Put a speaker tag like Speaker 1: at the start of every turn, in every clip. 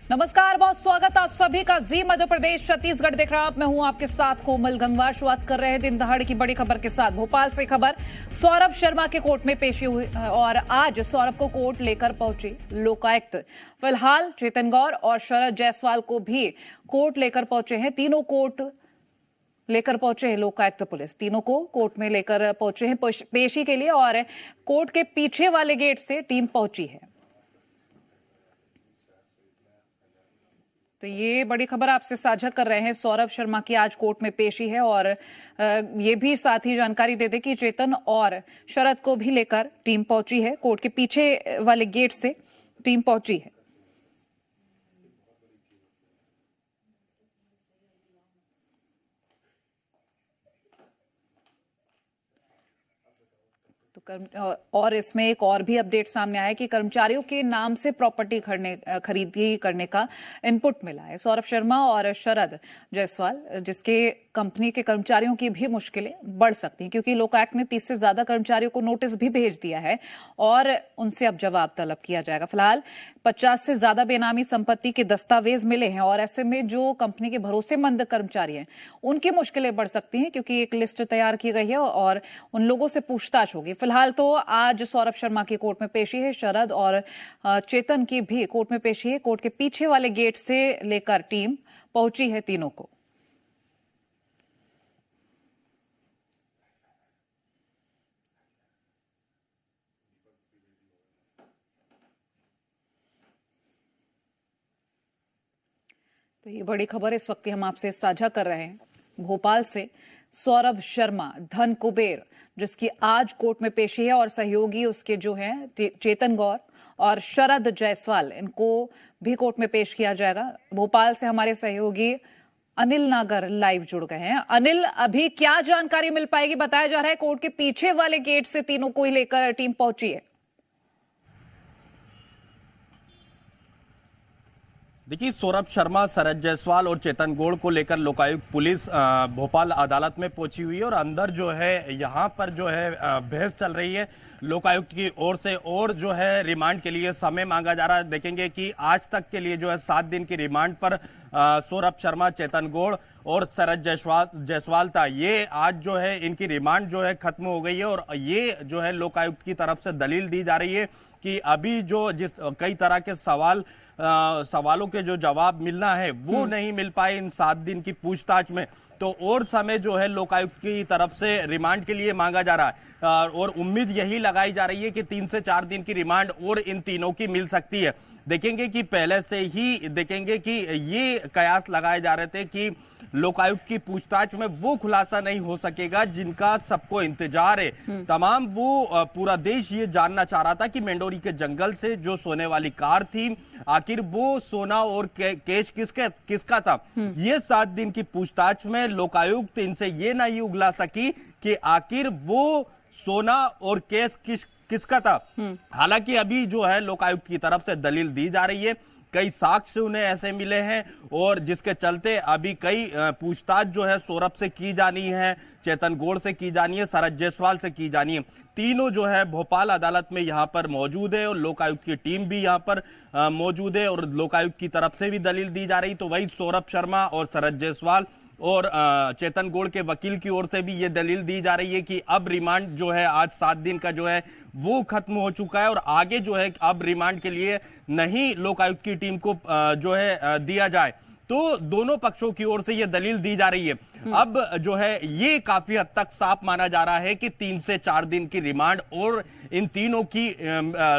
Speaker 1: नमस्कार, बहुत स्वागत आप सभी का जी मध्य प्रदेश छत्तीसगढ़ देख रहा हूं। मैं हूं आपके साथ कोमल गंगवार। शुरुआत कर रहे हैं दिन दहाड़े की बड़ी खबर के साथ। भोपाल से खबर, सौरभ शर्मा के कोर्ट में पेशी हुई और आज सौरभ को कोर्ट लेकर पहुंची लोकायुक्त। फिलहाल चेतन गौर और शरद जायसवाल को भी कोर्ट लेकर पहुंचे हैं। तीनों कोर्ट लेकर पहुंचे हैं लोकायुक्त पुलिस। तीनों को कोर्ट में लेकर पहुंचे हैं पेशी के लिए और कोर्ट के पीछे वाले गेट से टीम पहुंची है। तो ये बड़ी खबर आपसे साझा कर रहे हैं। सौरभ शर्मा की आज कोर्ट में पेशी है और ये भी साथ ही जानकारी दे दे कि चेतन और शरद को भी लेकर टीम पहुंची है। कोर्ट के पीछे वाले गेट से टीम पहुंची है। और इसमें एक और भी अपडेट सामने आया कि कर्मचारियों के नाम से प्रॉपर्टी खरीदी करने का इनपुट मिला है। सौरभ शर्मा और शरद जायसवाल, जिसके कंपनी के कर्मचारियों की भी मुश्किलें बढ़ सकती हैं क्योंकि लोकायुक्त ने 30 से ज्यादा कर्मचारियों को नोटिस भी भेज दिया है और उनसे अब जवाब तलब किया जाएगा। फिलहाल 50 से ज्यादा बेनामी संपत्ति के दस्तावेज मिले हैं और ऐसे में जो कंपनी के भरोसेमंद कर्मचारी हैं उनकी मुश्किलें बढ़ सकती हैं क्योंकि एक लिस्ट तैयार की गई है और उन लोगों से पूछताछ होगी। फिलहाल तो आज सौरभ शर्मा की कोर्ट में पेशी है, शरद और चेतन की भी कोर्ट में पेशी है। कोर्ट के पीछे वाले गेट से लेकर टीम पहुंची है तीनों को। तो ये बड़ी खबर इस वक्त हम आपसे साझा कर रहे हैं। भोपाल से सौरभ शर्मा धन कुबेर, जिसकी आज कोर्ट में पेशी है और सहयोगी उसके जो हैं चेतन गौर और शरद जायसवाल, इनको भी कोर्ट में पेश किया जाएगा। भोपाल से हमारे सहयोगी अनिल नागर लाइव जुड़ गए हैं। अनिल, अभी क्या जानकारी मिल पाएगी? बताया जा रहा है कोर्ट के पीछे वाले गेट से तीनों को ही लेकर टीम पहुंची है।
Speaker 2: देखिए, सौरभ शर्मा, शरद जायसवाल और चेतन गौड़ को लेकर लोकायुक्त पुलिस भोपाल अदालत में पहुंची हुई है और अंदर जो है यहाँ पर जो है बहस चल रही है लोकायुक्त की ओर से और जो है रिमांड के लिए समय मांगा जा रहा है। देखेंगे कि आज तक के लिए जो है 7 दिन की रिमांड पर सौरभ शर्मा, चेतन गौड़ और शरद जायसवाल था। ये आज जो है इनकी रिमांड जो है खत्म हो गई है और ये जो है लोकायुक्त की तरफ से दलील दी जा रही है कि अभी जो कई तरह के सवालों के जो जवाब मिलना है वो नहीं मिल पाए इन 7 दिन की पूछताछ में, तो और समय जो है लोकायुक्त की तरफ से रिमांड के लिए मांगा जा रहा है और उम्मीद यही लगाई जा रही है कि 3 से 4 दिन की रिमांड और इन तीनों की मिल सकती है। देखेंगे कि पहले से ही देखेंगे कि ये कयास लगाए जा रहे थे कि लोकायुक्त की पूछताछ में वो खुलासा नहीं हो सकेगा जिनका सबको इंतजार है। तमाम वो पूरा देश ये जानना चाह रहा था कि मेंडोरी के जंगल से जो सोने वाली कार थी, आखिर वो सोना और कैश किसका था। ये 7 दिन की पूछताछ में लोकायुक्त इनसे ये नहीं उगला सकी कि आखिर वो सोना और कैश किसका था। हालांकि अभी जो है लोकायुक्त की तरफ से दलील दी जा रही है, कई साक्ष्य उन्हें ऐसे मिले हैं और जिसके चलते अभी कई पूछताछ जो है सौरभ से की जानी है, चेतन गौड़ से की जानी है, शरद जायसवाल से की जानी है। तीनों जो है भोपाल अदालत में यहाँ पर मौजूद है और लोकायुक्त की टीम भी यहाँ पर मौजूद है और लोकायुक्त की तरफ से भी दलील दी जा रही। तो वही सौरभ शर्मा और शरद जायसवाल और चेतन गौड़ के वकील की ओर से भी ये दलील दी जा रही है कि अब रिमांड जो है आज 7 दिन का जो है वो खत्म हो चुका है और आगे जो है अब रिमांड के लिए नहीं लोकायुक्त की टीम को जो है दिया जाए। तो दोनों पक्षों की ओर से ये दलील दी जा रही है। अब जो है ये काफी हद तक साफ माना जा रहा है कि 3 से 4 दिन की रिमांड और इन तीनों की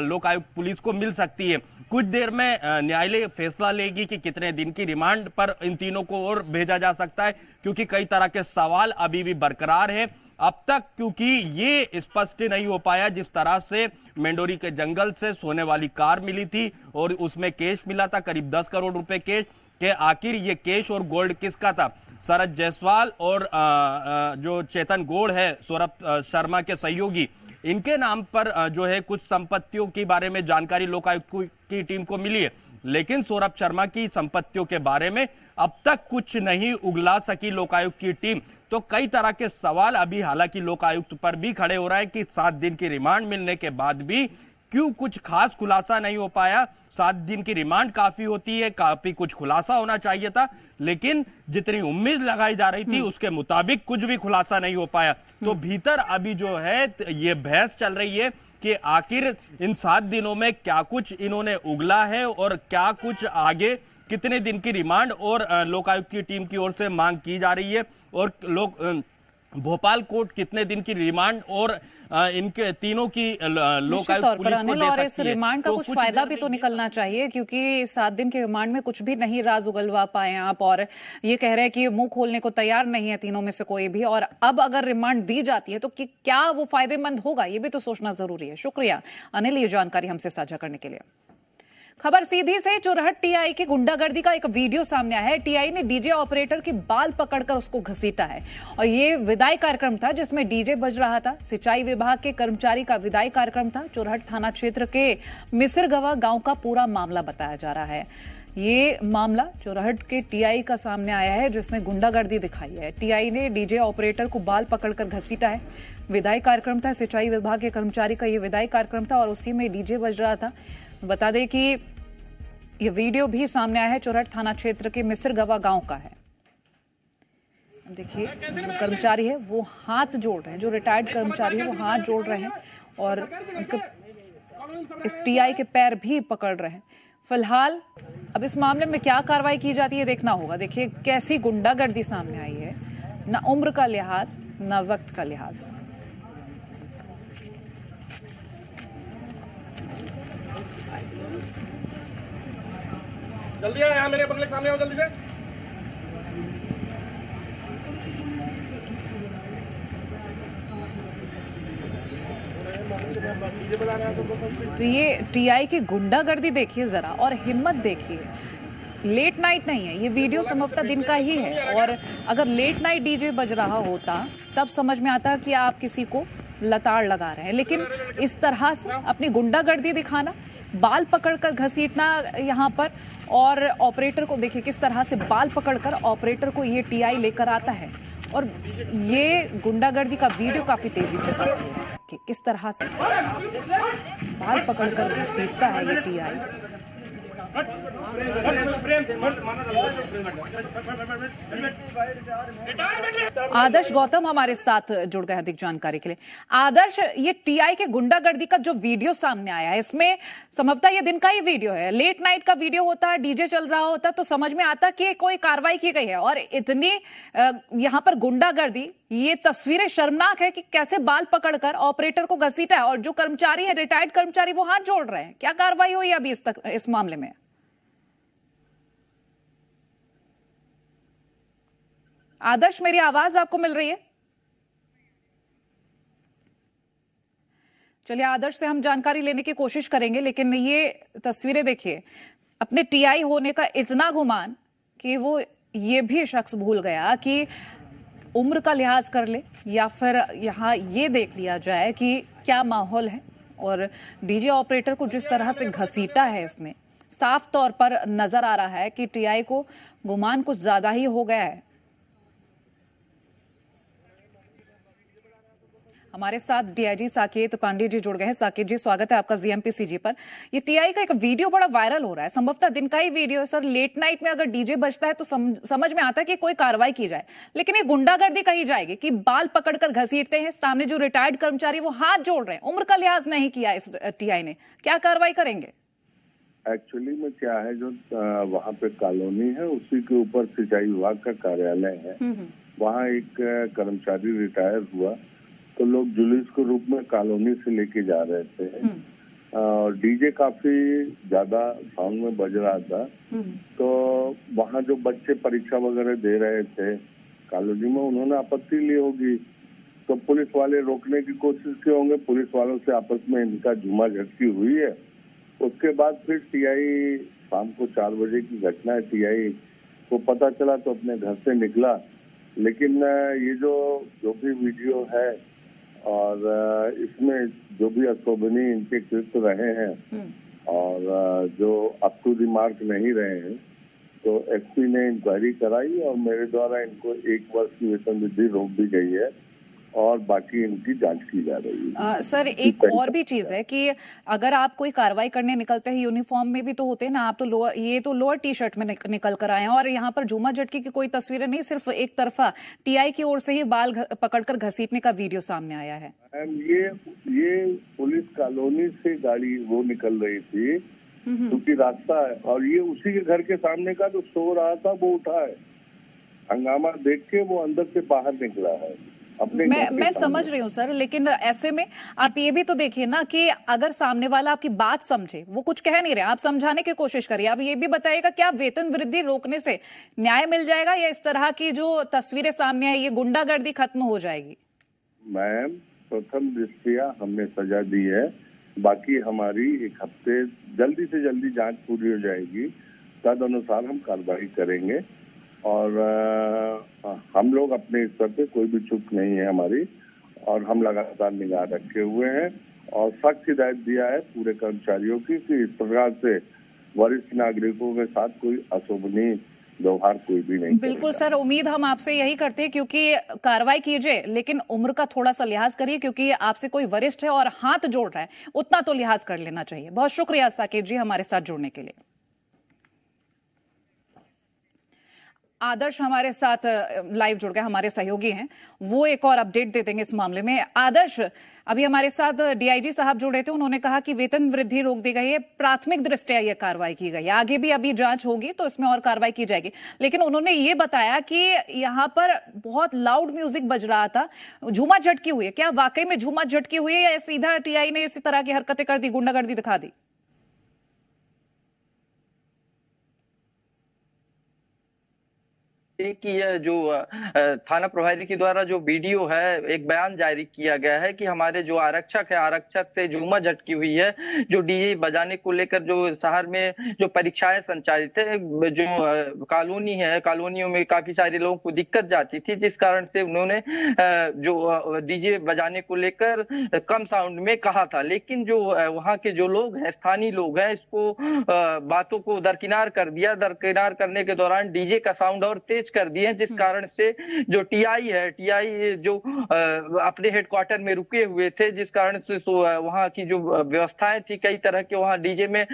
Speaker 2: लोकायुक्त पुलिस को मिल सकती है। कुछ देर में न्यायालय फैसला लेगी कि कितने दिन की रिमांड पर इन तीनों को और भेजा जा सकता है, क्योंकि कई तरह के सवाल अभी भी बरकरार है अब तक, क्योंकि ये स्पष्ट नहीं हो पाया जिस तरह से मेंडोरी के जंगल से सोने वाली कार मिली थी और उसमें कैश मिला था, करीब 10 करोड़ रुपए कैश, कि आखिर ये कैश और गोल्ड किसका था। शरद जायसवाल और जो चेतन गौड़ है सौरभ शर्मा के सहयोगी, इनके नाम पर जो है कुछ संपत्तियों के बारे में जानकारी लोकायुक्त की टीम को मिली है, लेकिन सौरभ शर्मा की संपत्तियों के बारे में अब तक कुछ नहीं उगला सकी लोकायुक्त की टीम। तो कई तरह के सवाल अभी हालांकि लोकायुक्त पर भी खड़े हो रहा है कि 7 दिन की रिमांड मिलने के बाद भी क्यों कुछ खास खुलासा नहीं हो पाया। 7 दिन की रिमांड काफी होती है, काफी कुछ खुलासा होना चाहिए था, लेकिन जितनी उम्मीद लगाई जा रही थी उसके मुताबिक कुछ भी खुलासा नहीं हो पाया। तो भीतर अभी जो है ये बहस चल रही है कि आखिर इन 7 दिनों में क्या कुछ इन्होंने उगला है और क्या कुछ आगे कितने दिन की रिमांड और लोकायुक्त की टीम की ओर से मांग की जा रही है, और भोपाल कोर्ट कितने दिन की रिमांड और इनके तीनों की लोकायुक्त पुलिस को दे
Speaker 1: और इस
Speaker 2: सकती है।
Speaker 1: रिमांड का
Speaker 2: तो
Speaker 1: कुछ
Speaker 2: कुछ
Speaker 1: फायदा
Speaker 2: देर
Speaker 1: भी
Speaker 2: में
Speaker 1: तो निकलना चाहिए, क्योंकि 7 दिन के रिमांड में कुछ भी नहीं राज उगलवा पाए आप, और ये कह रहे हैं कि मुंह खोलने को तैयार नहीं है तीनों में से कोई भी। और अब अगर रिमांड दी जाती है तो क्या वो फायदेमंद होगा, ये भी तो सोचना जरूरी है। शुक्रिया अनिल, ये जानकारी हमसे साझा करने के लिए। खबर सीधी से चुरहट टीआई की गुंडागर्दी का एक वीडियो सामने आया है। टीआई ने डीजे ऑपरेटर की बाल पकड़कर उसको घसीटा है, और ये विदाई कार्यक्रम था जिसमें डीजे बज रहा था। सिंचाई विभाग के कर्मचारी का विदाई कार्यक्रम था। चुरहट थाना क्षेत्र के मिसिरगवा गांव का पूरा मामला बताया जा रहा है। ये मामला चुरहट के टीआई का सामने आया है, जिसमें गुंडागर्दी दिखाई है। टीआई ने डीजे ऑपरेटर को बाल पकड़कर घसीटा है। विदाई कार्यक्रम था, सिंचाई विभाग के कर्मचारी का ये विदाई कार्यक्रम था और उसी में डीजे बज रहा था। बता दें कि ये वीडियो भी सामने आया है, चुरहट थाना क्षेत्र के मिसिरगवा गांव का है। देखिए, जो कर्मचारी है वो हाथ जोड़ रहे हैं, जो रिटायर्ड कर्मचारी है वो हाथ जोड़ रहे हैं और इस टीआई के पैर भी पकड़ रहे हैं। फिलहाल अब इस मामले में क्या कार्रवाई की जाती है देखना होगा। देखिए कैसी गुंडागर्दी सामने आई है, ना उम्र का लिहाज ना वक्त का लिहाज।
Speaker 3: जल्दी आओ, यहाँ मेरे बंगले के सामने आओ जल्दी से।
Speaker 1: तो ये टीआई की गुंडागर्दी देखिए जरा, और हिम्मत देखिए। लेट नाइट नहीं है ये वीडियो, संभवतः दिन का ही है, और अगर लेट नाइट डीजे बज रहा होता तब समझ में आता कि आप किसी को लताड़ लगा रहे हैं, लेकिन इस तरह से अपनी गुंडागर्दी दिखाना, बाल पकड़कर घसीटना यहाँ पर, और ऑपरेटर को देखिए किस तरह से बाल पकड़कर ऑपरेटर को ये टीआई लेकर आता है। और ये गुंडागर्दी का वीडियो काफी तेजी से बनता है कि किस तरह से बाल पकड़कर घसीटता है ये टीआई। आदर्श गौतम हमारे साथ जुड़ गए अधिक जानकारी के लिए। आदर्श, ये टीआई के गुंडागर्दी का जो वीडियो सामने आया है, इसमें संभवतः ये दिन का ही वीडियो है, लेट नाइट का वीडियो होता है, डीजे चल रहा होता तो समझ में आता कि कोई कार्रवाई की गई है, और इतनी यहां पर गुंडागर्दी, ये तस्वीरें शर्मनाक है कि कैसे बाल पकड़कर ऑपरेटर को घसीटा है, और जो कर्मचारी है, रिटायर्ड कर्मचारी, वो हाथ जोड़ रहे हैं। क्या कार्रवाई हुई अभी इस मामले में? आदर्श, मेरी आवाज आपको मिल रही है? चलिए, आदर्श से हम जानकारी लेने की कोशिश करेंगे, लेकिन ये तस्वीरें देखिए, अपने टीआई होने का इतना गुमान कि वो ये भी शख्स भूल गया कि उम्र का लिहाज कर ले, या फिर यहाँ ये देख लिया जाए कि क्या माहौल है। और डीजे ऑपरेटर को जिस तरह से घसीटा है इसने, साफ तौर पर नजर आ रहा है कि टीआई को गुमान कुछ ज्यादा ही हो गया है। हमारे साथ डीआईजी साकेत पांडे जी जुड़ गए हैं। साकेत जी, स्वागत है आपका जीएमपीसीजी पर। ये टीआई का एक वीडियो बड़ा वायरल हो रहा है, संभवतः दिन का ही वीडियो है सर। लेट नाइट में अगर डीजे बजता है तो समझ में आता है कि कोई कार्रवाई की जाए, लेकिन ये गुंडागर्दी कही जाएगी कि बाल पकड़कर घसीटते हैं, सामने जो रिटायर्ड कर्मचारी वो हाथ जोड़ रहे हैं, उम्र का लिहाज नहीं किया इस टीआई ने। क्या कार्रवाई करेंगे?
Speaker 4: एक्चुअली में क्या है, जो वहाँ पे कॉलोनी है उसी के ऊपर सिंचाई विभाग का कार्यालय है। वहाँ एक कर्मचारी रिटायर हुआ, तो लोग जुलूस के रूप में कॉलोनी से लेके जा रहे थे, और डीजे काफी ज्यादा साउंड में बज रहा था। तो वहाँ जो बच्चे परीक्षा वगैरह दे रहे थे कॉलोनी में, उन्होंने आपत्ति ली होगी, तो पुलिस वाले रोकने की कोशिश किए होंगे। पुलिस वालों से आपस में इनका झूमा झटकी हुई है। उसके बाद फिर टीआई, शाम को 4 बजे की घटना है, टीआई को पता चला तो अपने घर से निकला। लेकिन ये जो भी वीडियो है और इसमें जो भी अशोभनीय इनके कृत्य रहे हैं और जो अप टू द मार्क नहीं रहे हैं, तो एसपी ने इंक्वायरी कराई और मेरे द्वारा इनको 1 वर्ष की वेतन वृद्धि रोक दी गई है। और बाकी इनकी जांच की जा रही है।
Speaker 1: सर एक और भी चीज है कि अगर आप कोई कार्रवाई करने निकलते हैं यूनिफॉर्म में भी तो होते हैं ना, आप तो लोअर टी शर्ट में निकल कर आए हैं और यहाँ पर झूमा झटके की कोई तस्वीरें नहीं, सिर्फ एक तरफा टीआई की ओर से ही बाल पकड़कर घसीटने का वीडियो सामने आया है।
Speaker 4: ये पुलिस कॉलोनी से गाड़ी वो निकल रही थी क्योंकि रास्ता है, और ये उसी के घर के सामने का जो सो रहा था वो उठा है, हंगामा देख के वो अंदर से बाहर निकला है अपने।
Speaker 1: मैं समझ रही हूँ सर, लेकिन ऐसे में आप ये भी तो देखिए ना कि अगर सामने वाला आपकी बात समझे, वो कुछ कह नहीं रहे, आप समझाने की कोशिश करिए। आप ये भी बताइएगा क्या वेतन वृद्धि रोकने से न्याय मिल जाएगा या इस तरह की जो तस्वीरें सामने आई ये गुंडागर्दी खत्म हो जाएगी?
Speaker 4: मैम, प्रथम दृष्टया हमने सजा दी है, बाकी हमारी एक हफ्ते जल्दी से जल्दी जांच पूरी हो जाएगी, तद अनुसार हम कार्रवाई करेंगे। और हम लोग अपने स्तर पे कोई भी चूक नहीं है हमारी, और हम लगातार निगाह रखे हुए हैं और सख्त हिदायत दिया है पूरे कर्मचारियों की कि इस प्रकार से वरिष्ठ नागरिकों के साथ कोई अशोभनीय व्यवहार कोई भी नहीं।
Speaker 1: बिल्कुल सर, उम्मीद हम आपसे यही करते हैं, क्योंकि कार्रवाई कीजिए लेकिन उम्र का थोड़ा सा लिहाज करिए, क्योंकि आपसे कोई वरिष्ठ है और हाथ जोड़ रहा है, उतना तो लिहाज कर लेना चाहिए। बहुत शुक्रिया साकिब जी हमारे साथ जुड़ने के लिए। आदर्श हमारे साथ लाइव जुड़ गए, हमारे सहयोगी हैं, वो एक और अपडेट दे देंगे इस मामले में। आदर्श, अभी हमारे साथ डीआईजी साहब जुड़े थे, उन्होंने कहा कि वेतन वृद्धि रोक दी गई है, प्राथमिक दृष्टया यह कार्रवाई की गई है, आगे भी अभी जांच होगी तो इसमें और कार्रवाई की जाएगी। लेकिन उन्होंने ये बताया कि यहाँ पर बहुत लाउड म्यूजिक बज रहा था, झूमा झटकी हुई है। क्या वाकई में झूमा झटकी हुई है या सीधा टीआई ने इसी तरह की हरकतें कर दी, गुंडागर्दी दिखा दी?
Speaker 3: कि यह जो थाना प्रभारी के द्वारा जो वीडियो है, एक बयान जारी किया गया है कि हमारे जो आरक्षक है, आरक्षक से झूमा झटकी हुई है। जो डीजे बजाने को लेकर जो शहर में जो परीक्षाएं संचालित है, जो कॉलोनी है, कॉलोनियों में काफी सारे लोगों को दिक्कत जाती थी, जिस कारण से उन्होंने जो डीजे बजाने को लेकर कम साउंड में कहा था। लेकिन जो वहाँ के जो लोग हैं, स्थानीय लोग हैं, इसको बातों को दरकिनार कर दिया। दरकिनार करने के दौरान डीजे का साउंड और तेज कर दिए, जिस कारण से जो टीआई है, टीआई जो अपने हेडक्वार्टर में रुके हुए थे, जिस कारण से वहां की जो व्यवस्थाएं थी, कई तरह के वहां डीजे में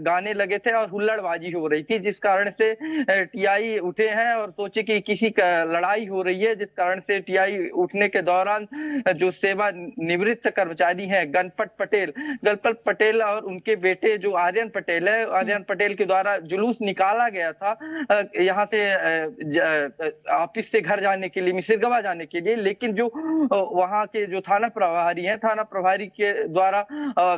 Speaker 3: गाने लगे थे और हुल्लड़बाजी हो रही थी, जिस कारण से टीआई उठे हैं और सोचे कि किसी का लड़ाई हो रही है। जिस कारण से टीआई उठने के दौरान जो सेवा निवृत्त कर्मचारी हैं गणपत पटेल और उनके बेटे जो आर्यन पटेल है, आर्यन पटेल के द्वारा जुलूस निकाला गया था यहाँ से ऑफिस से घर जाने के लिए, मिसिरगवा जाने के लिए। लेकिन जो वहां के जो थाना प्रभारी हैं, थाना प्रभारी के द्वारा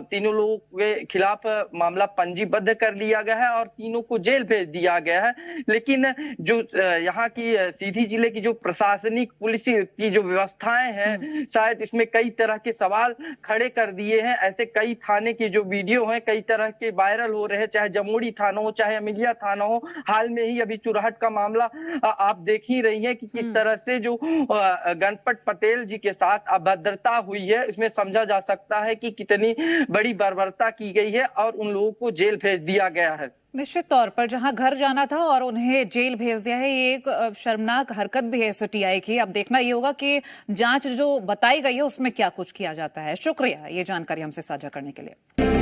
Speaker 3: तीनों लोगों के खिलाफ मामला पंजीबद्ध कर लिया गया है और तीनों को जेल भेज दिया गया है। लेकिन जो यहाँ की सीधी जिले की जो प्रशासनिक पुलिस की जो व्यवस्थाएं हैं, शायद इसमें कई तरह के सवाल खड़े कर दिए हैं। ऐसे कई थाने के जो वीडियो हैं, कई तरह के वायरल हो रहे हैं, चाहे जमोड़ी थाना हो, चाहे अमिलिया थाना हो। हाल में ही अभी चुरहट का मामला आप देख ही रही हैं कि किस तरह से जो गणपत पटेल जी के साथ अभद्रता हुई है। इसमें समझा जा सकता है कि कितनी बड़ी बर्बरता की गई है और उन लोगों को जेल भेज दिया गया है।
Speaker 1: निश्चित तौर पर जहां घर जाना था और उन्हें जेल भेज दिया है, ये एक शर्मनाक हरकत भी है टीआई की। अब देखना ये होगा कि जांच जो बताई गई है उसमें क्या कुछ किया जाता है। शुक्रिया ये जानकारी हमसे साझा करने के लिए।